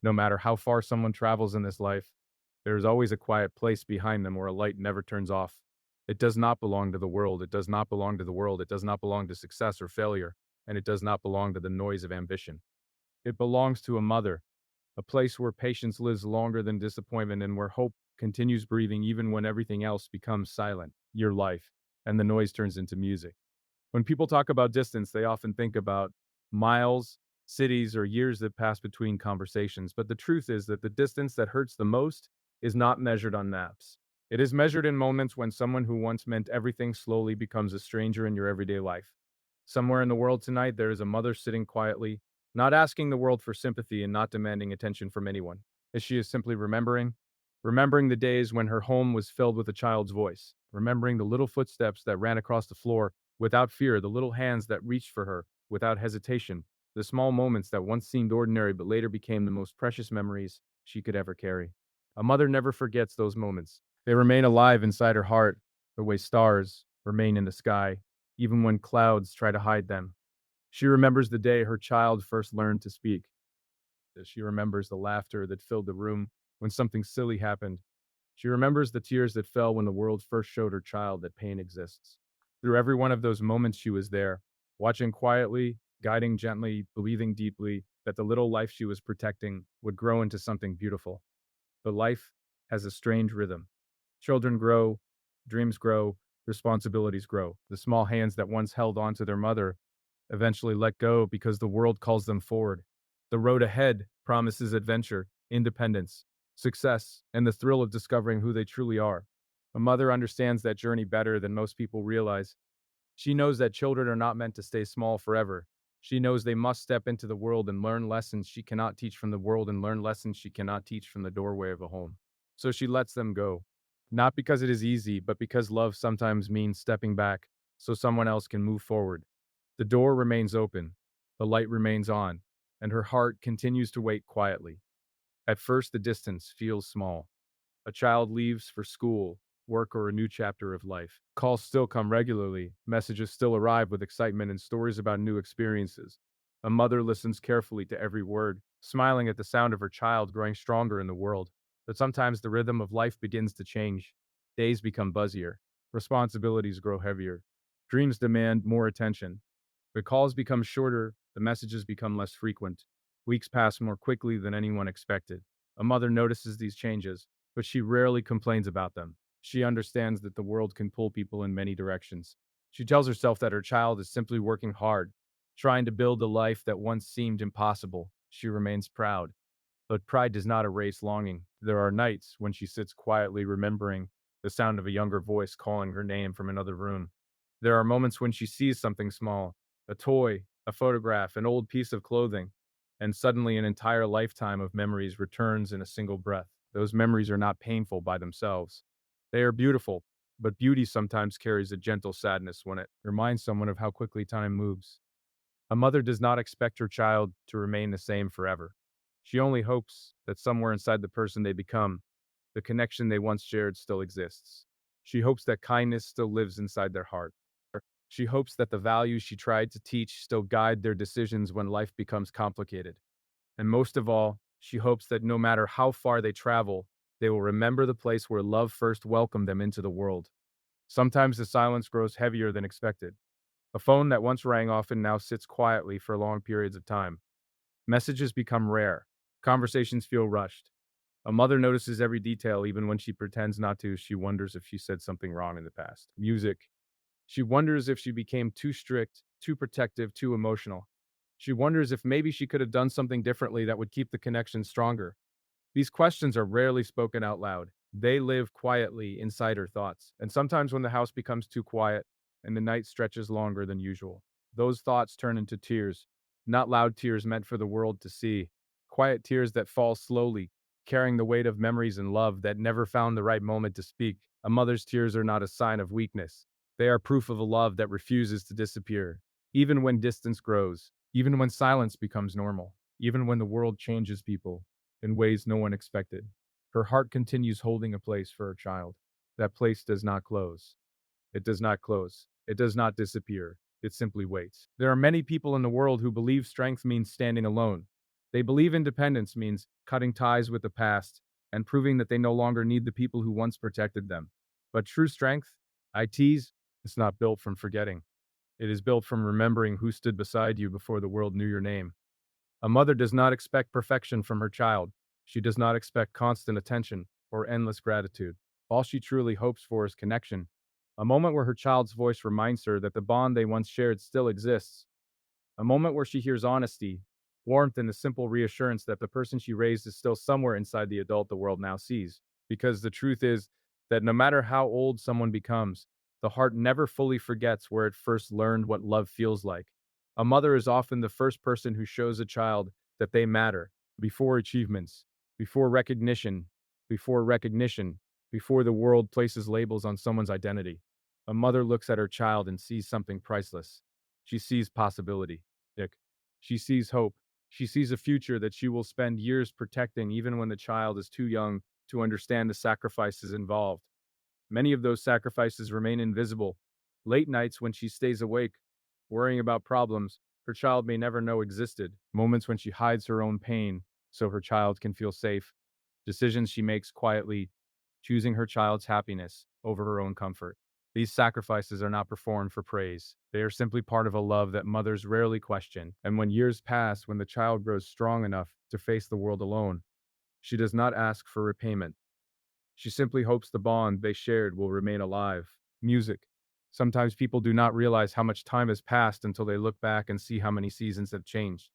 No matter how far someone travels in this life, there is always a quiet place behind them where a light never turns off. It does not belong to the world. It does not belong to the world. It does not belong to success or failure. And it does not belong to the noise of ambition. It belongs to a mother, a place where patience lives longer than disappointment and where hope continues breathing even when everything else becomes silent, your life, and the noise turns into music. When people talk about distance, they often think about miles, cities, or years that pass between conversations. But the truth is that the distance that hurts the most is not measured on maps. It is measured in moments when someone who once meant everything slowly becomes a stranger in your everyday life. Somewhere in the world tonight, there is a mother sitting quietly, not asking the world for sympathy and not demanding attention from anyone, as she is simply remembering the days when her home was filled with a child's voice, remembering the little footsteps that ran across the floor without fear, the little hands that reached for her without hesitation, the small moments that once seemed ordinary but later became the most precious memories she could ever carry. A mother never forgets those moments. They remain alive inside her heart, the way stars remain in the sky, even when clouds try to hide them. She remembers the day her child first learned to speak. She remembers the laughter that filled the room when something silly happened. She remembers the tears that fell when the world first showed her child that pain exists. Through every one of those moments, she was there, watching quietly, guiding gently, believing deeply that the little life she was protecting would grow into something beautiful. But life has a strange rhythm. Children grow, dreams grow, responsibilities grow. The small hands that once held on to their mother eventually let go because the world calls them forward. The road ahead promises adventure, independence, success, and the thrill of discovering who they truly are. A mother understands that journey better than most people realize. She knows that children are not meant to stay small forever. She knows they must step into the world and learn lessons she cannot teach from the world and learn lessons she cannot teach from the doorway of a home. So she lets them go. Not because it is easy, but because love sometimes means stepping back so someone else can move forward. The door remains open, the light remains on, and her heart continues to wait quietly. At first, the distance feels small. A child leaves for school, work, or a new chapter of life. Calls still come regularly, messages still arrive with excitement and stories about new experiences. A mother listens carefully to every word, smiling at the sound of her child growing stronger in the world. But sometimes the rhythm of life begins to change. Days become buzzier, responsibilities grow heavier, dreams demand more attention. The calls become shorter, the messages become less frequent. Weeks pass more quickly than anyone expected. A mother notices these changes, but she rarely complains about them. She understands that the world can pull people in many directions. She tells herself that her child is simply working hard, trying to build a life that once seemed impossible. She remains proud. But pride does not erase longing. There are nights when she sits quietly remembering the sound of a younger voice calling her name from another room. There are moments when she sees something small, a toy, a photograph, an old piece of clothing, and suddenly an entire lifetime of memories returns in a single breath. Those memories are not painful by themselves. They are beautiful, but beauty sometimes carries a gentle sadness when it reminds someone of how quickly time moves. A mother does not expect her child to remain the same forever. She only hopes that somewhere inside the person they become, the connection they once shared still exists. She hopes that kindness still lives inside their heart. She hopes that the values she tried to teach still guide their decisions when life becomes complicated. And most of all, she hopes that no matter how far they travel, they will remember the place where love first welcomed them into the world. Sometimes the silence grows heavier than expected. A phone that once rang often now sits quietly for long periods of time. Messages become rare. Conversations feel rushed. A mother notices every detail even when she pretends not to. She wonders if she said something wrong in the past. Music. She wonders if she became too strict, too protective, too emotional. She wonders if maybe she could have done something differently that would keep the connection stronger. These questions are rarely spoken out loud. They live quietly inside her thoughts. And sometimes when the house becomes too quiet and the night stretches longer than usual, those thoughts turn into tears. Not loud tears meant for the world to see. Quiet tears that fall slowly, carrying the weight of memories and love that never found the right moment to speak. A mother's tears are not a sign of weakness. They are proof of a love that refuses to disappear. Even when distance grows, even when silence becomes normal, even when the world changes people, in ways no one expected. Her heart continues holding a place for her child. That place does not close. It does not close. It does not disappear. It simply waits. There are many people in the world who believe strength means standing alone. They believe independence means cutting ties with the past and proving that they no longer need the people who once protected them. But true strength, I tease, it's not built from forgetting. It is built from remembering who stood beside you before the world knew your name. A mother does not expect perfection from her child. She does not expect constant attention or endless gratitude. All she truly hopes for is connection. A moment where her child's voice reminds her that the bond they once shared still exists. A moment where she hears honesty, warmth, and the simple reassurance that the person she raised is still somewhere inside the adult the world now sees. Because the truth is that no matter how old someone becomes, the heart never fully forgets where it first learned what love feels like. A mother is often the first person who shows a child that they matter before achievements, before recognition, before recognition, before the world places labels on someone's identity. A mother looks at her child and sees something priceless. She sees possibility. Dick. She sees hope. She sees a future that she will spend years protecting even when the child is too young to understand the sacrifices involved. Many of those sacrifices remain invisible. Late nights when she stays awake, worrying about problems her child may never know existed. Moments when she hides her own pain so her child can feel safe. Decisions she makes quietly, choosing her child's happiness over her own comfort. These sacrifices are not performed for praise. They are simply part of a love that mothers rarely question. And when years pass, when the child grows strong enough to face the world alone, she does not ask for repayment. She simply hopes the bond they shared will remain alive. Music. Sometimes people do not realize how much time has passed until they look back and see how many seasons have changed.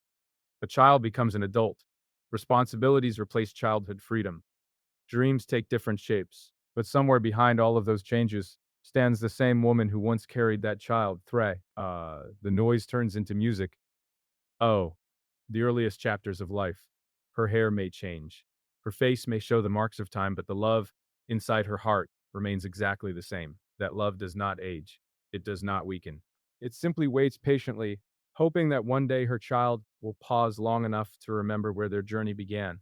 A child becomes an adult. Responsibilities replace childhood freedom. Dreams take different shapes. But somewhere behind all of those changes stands the same woman who once carried that child, Thray. The noise turns into music. Oh, the earliest chapters of life. Her hair may change. Her face may show the marks of time, but the love inside her heart remains exactly the same. That love does not age. It does not weaken. It simply waits patiently, hoping that one day her child will pause long enough to remember where their journey began.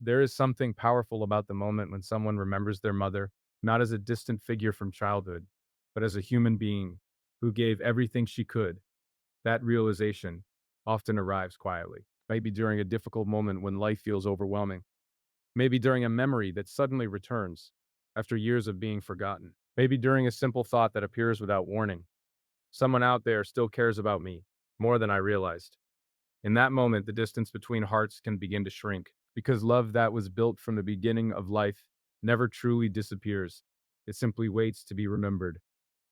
There is something powerful about the moment when someone remembers their mother, not as a distant figure from childhood, but as a human being who gave everything she could. That realization often arrives quietly, maybe during a difficult moment when life feels overwhelming, maybe during a memory that suddenly returns after years of being forgotten, maybe during a simple thought that appears without warning. Someone out there still cares about me more than I realized. In that moment, the distance between hearts can begin to shrink, because love that was built from the beginning of life never truly disappears. It simply waits to be remembered.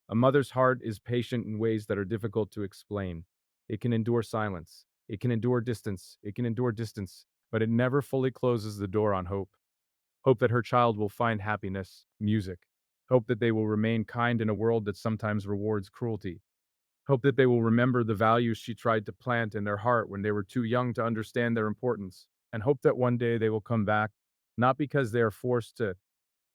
A mother's heart is patient in ways that are difficult to explain. It can endure silence. It can endure distance. It can endure distance, but it never fully closes the door on hope. Hope that her child will find happiness, music. Hope that they will remain kind in a world that sometimes rewards cruelty. Hope that they will remember the values she tried to plant in their heart when they were too young to understand their importance. And hope that one day they will come back, not because they are forced to,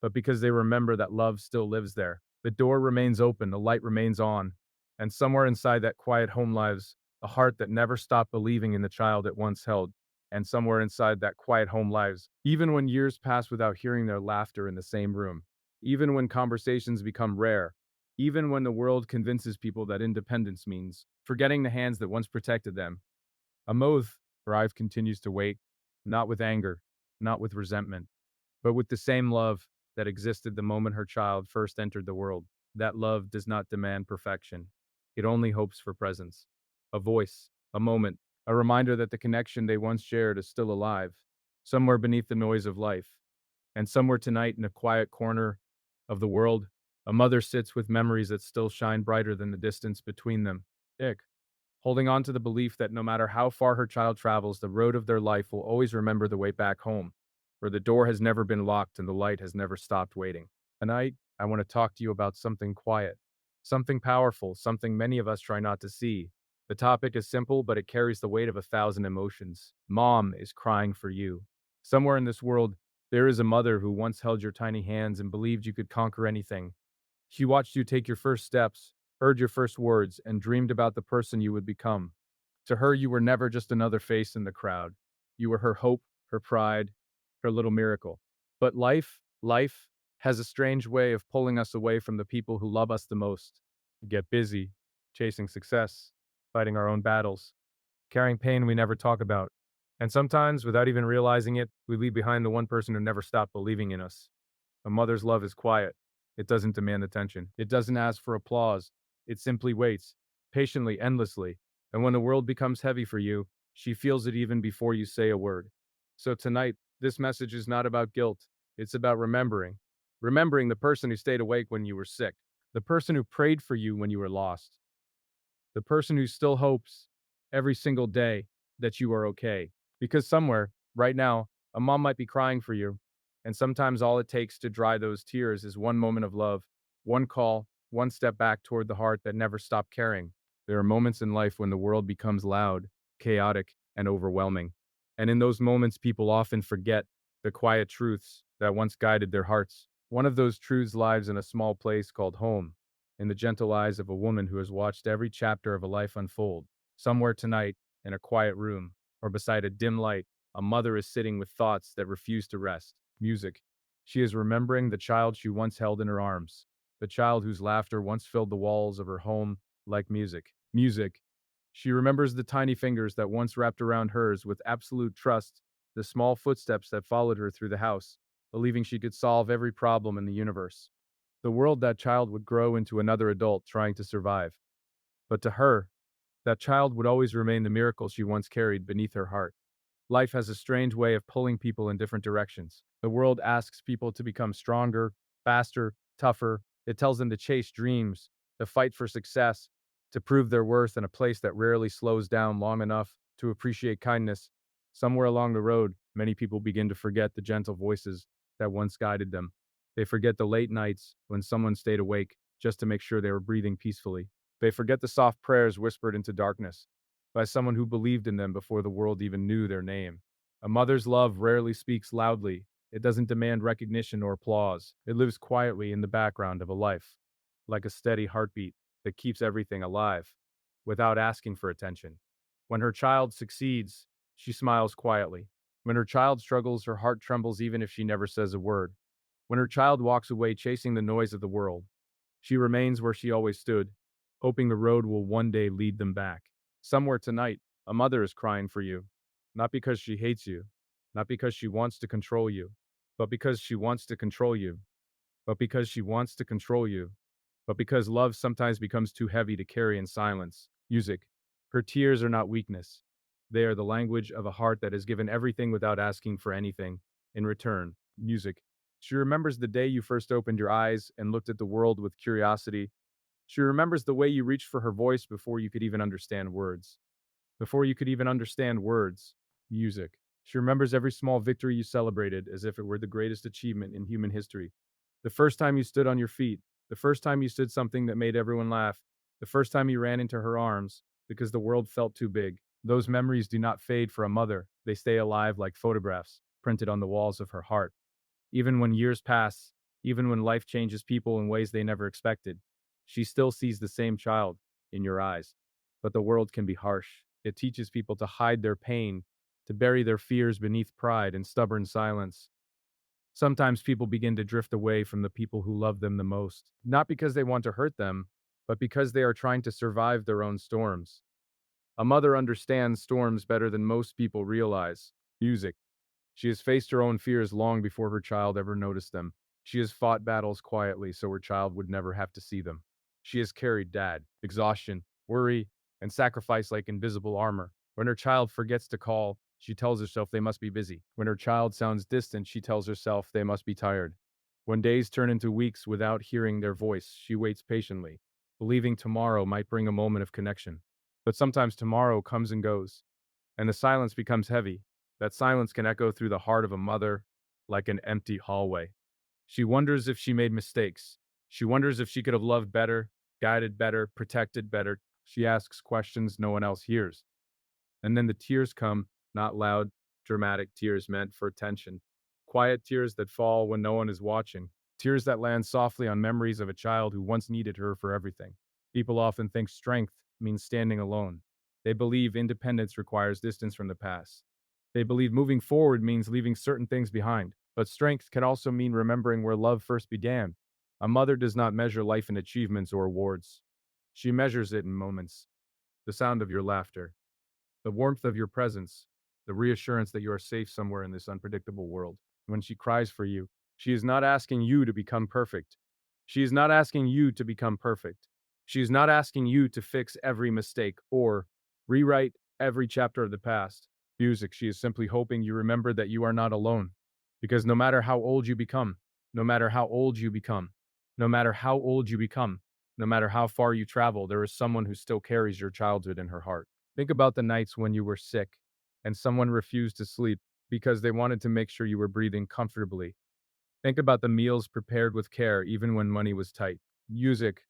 but because they remember that love still lives there. The door remains open, the light remains on, and somewhere inside that quiet home lives a heart that never stopped believing in the child it once held. And somewhere inside that quiet home lives, even when years pass without hearing their laughter in the same room, even when conversations become rare, even when the world convinces people that independence means forgetting the hands that once protected them, a Moth Thrive continues to wait, not with anger, not with resentment, but with the same love that existed the moment her child first entered the world. That love does not demand perfection. It only hopes for presence, a voice, a moment, a reminder that the connection they once shared is still alive, somewhere beneath the noise of life. And somewhere tonight in a quiet corner of the world, a mother sits with memories that still shine brighter than the distance between them. Ick. Holding on to the belief that no matter how far her child travels, the road of their life will always remember the way back home, where the door has never been locked and the light has never stopped waiting. Tonight, I want to talk to you about something quiet, something powerful, something many of us try not to see. The topic is simple, but it carries the weight of 1,000 emotions. Mom is crying for you. Somewhere in this world, there is a mother who once held your tiny hands and believed you could conquer anything. She watched you take your first steps, heard your first words, and dreamed about the person you would become. To her, you were never just another face in the crowd. You were her hope, her pride, her little miracle. But life has a strange way of pulling us away from the people who love us the most. We get busy, chasing success, fighting our own battles, carrying pain we never talk about. And sometimes, without even realizing it, we leave behind the one person who never stopped believing in us. A mother's love is quiet. It doesn't demand attention. It doesn't ask for applause. It simply waits, patiently, endlessly. And when the world becomes heavy for you, she feels it even before you say a word. So tonight, this message is not about guilt. It's about remembering. Remembering the person who stayed awake when you were sick, the person who prayed for you when you were lost, the person who still hopes every single day that you are okay. Because somewhere, right now, a mom might be crying for you. And sometimes all it takes to dry those tears is one moment of love, one call, one step back toward the heart that never stopped caring. There are moments in life when the world becomes loud, chaotic, and overwhelming. And in those moments, people often forget the quiet truths that once guided their hearts. One of those truths lies in a small place called home, in the gentle eyes of a woman who has watched every chapter of a life unfold. Somewhere tonight, in a quiet room, or beside a dim light, a mother is sitting with thoughts that refuse to rest. Music. She is remembering the child she once held in her arms, the child whose laughter once filled the walls of her home like music. Music. She remembers the tiny fingers that once wrapped around hers with absolute trust, the small footsteps that followed her through the house, believing she could solve every problem in the universe. The world that child would grow into another adult trying to survive. But to her, that child would always remain the miracle she once carried beneath her heart. Life has a strange way of pulling people in different directions. The world asks people to become stronger, faster, tougher. It tells them to chase dreams, to fight for success, to prove their worth in a place that rarely slows down long enough to appreciate kindness. Somewhere along the road, many people begin to forget the gentle voices that once guided them. They forget the late nights when someone stayed awake just to make sure they were breathing peacefully. They forget the soft prayers whispered into darkness by someone who believed in them before the world even knew their name. A mother's love rarely speaks loudly. It doesn't demand recognition or applause. It lives quietly in the background of a life, like a steady heartbeat that keeps everything alive, without asking for attention. When her child succeeds, she smiles quietly. When her child struggles, her heart trembles even if she never says a word. When her child walks away chasing the noise of the world, she remains where she always stood, hoping the road will one day lead them back. Somewhere tonight, a mother is crying for you, not because she hates you, not because she wants to control you, but because she wants to control you, but because she wants to control you, but because love sometimes becomes too heavy to carry in silence. Music. Her tears are not weakness. They are the language of a heart that has given everything without asking for anything in return. Music. She remembers the day you first opened your eyes and looked at the world with curiosity. She remembers the way you reached for her voice before you could even understand words. Before you could even understand words, music. She remembers every small victory you celebrated as if it were the greatest achievement in human history. The first time you stood on your feet, the first time you stood something that made everyone laugh, the first time you ran into her arms because the world felt too big. Those memories do not fade for a mother, they stay alive like photographs printed on the walls of her heart. Even when years pass, even when life changes people in ways they never expected, she still sees the same child in your eyes. But the world can be harsh. It teaches people to hide their pain, to bury their fears beneath pride and stubborn silence. Sometimes people begin to drift away from the people who love them the most, not because they want to hurt them, but because they are trying to survive their own storms. A mother understands storms better than most people realize. Music. She has faced her own fears long before her child ever noticed them. She has fought battles quietly so her child would never have to see them. She has carried dad, exhaustion, worry, and sacrifice like invisible armor. When her child forgets to call, she tells herself they must be busy. When her child sounds distant, she tells herself they must be tired. When days turn into weeks without hearing their voice, she waits patiently, believing tomorrow might bring a moment of connection. But sometimes tomorrow comes and goes, and the silence becomes heavy. That silence can echo through the heart of a mother like an empty hallway. She wonders if she made mistakes. She wonders if she could have loved better, guided better, protected better. She asks questions no one else hears. And then the tears come, not loud, dramatic tears meant for attention. Quiet tears that fall when no one is watching. Tears that land softly on memories of a child who once needed her for everything. People often think strength means standing alone. They believe independence requires distance from the past. They believe moving forward means leaving certain things behind. But strength can also mean remembering where love first began. A mother does not measure life in achievements or awards. She measures it in moments. The sound of your laughter, the warmth of your presence, the reassurance that you are safe somewhere in this unpredictable world. When she cries for you, she is not asking you to become perfect. She is not asking you to become perfect. She is not asking you to fix every mistake or rewrite every chapter of the past. Music, she is simply hoping you remember that you are not alone. Because no matter how old you become, no matter how old you become, no matter how old you become, no matter how far you travel, there is someone who still carries your childhood in her heart. Think about the nights when you were sick and someone refused to sleep because they wanted to make sure you were breathing comfortably. Think about the meals prepared with care even when money was tight. Music.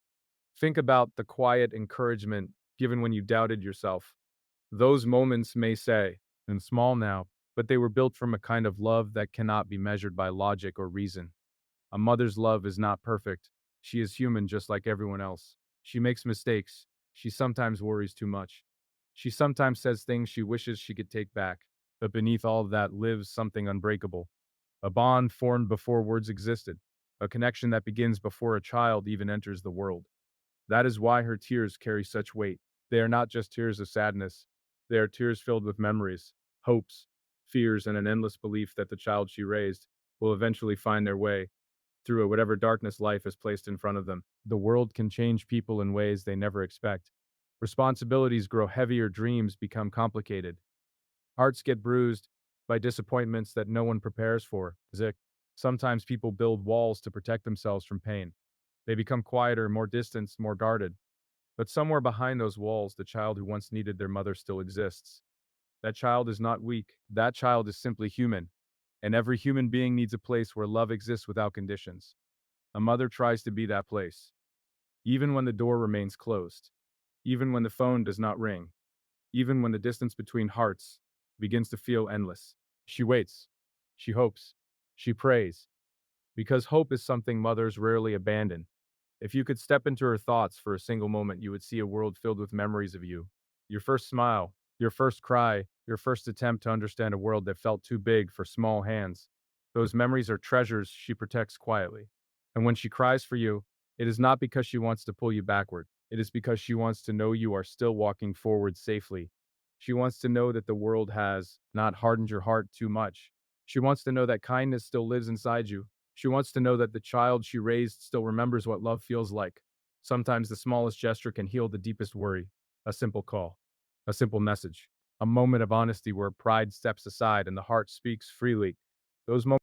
Think about the quiet encouragement given when you doubted yourself. Those moments may say, and small now, but they were built from a kind of love that cannot be measured by logic or reason. A mother's love is not perfect. She is human just like everyone else. She makes mistakes. She sometimes worries too much. She sometimes says things she wishes she could take back. But beneath all of that lives something unbreakable. A bond formed before words existed. A connection that begins before a child even enters the world. That is why her tears carry such weight. They are not just tears of sadness. They are tears filled with memories, hopes, fears, and an endless belief that the child she raised will eventually find their way through whatever darkness life has placed in front of them. The world can change people in ways they never expect. Responsibilities grow heavier, dreams become complicated. Hearts get bruised by disappointments that no one prepares for. Zick. Sometimes people build walls to protect themselves from pain. They become quieter, more distant, more guarded. But somewhere behind those walls, the child who once needed their mother still exists. That child is not weak. That child is simply human. And every human being needs a place where love exists without conditions. A mother tries to be that place, even when the door remains closed, even when the phone does not ring, even when the distance between hearts begins to feel endless. She waits, she hopes, she prays, because hope is something mothers rarely abandon. If you could step into her thoughts for a single moment, you would see a world filled with memories of you. Your first smile, your first cry, your first attempt to understand a world that felt too big for small hands. Those memories are treasures she protects quietly. And when she cries for you, it is not because she wants to pull you backward. It is because she wants to know you are still walking forward safely. She wants to know that the world has not hardened your heart too much. She wants to know that kindness still lives inside you. She wants to know that the child she raised still remembers what love feels like. Sometimes the smallest gesture can heal the deepest worry. A simple call, a simple message, a moment of honesty where pride steps aside and the heart speaks freely. Those moments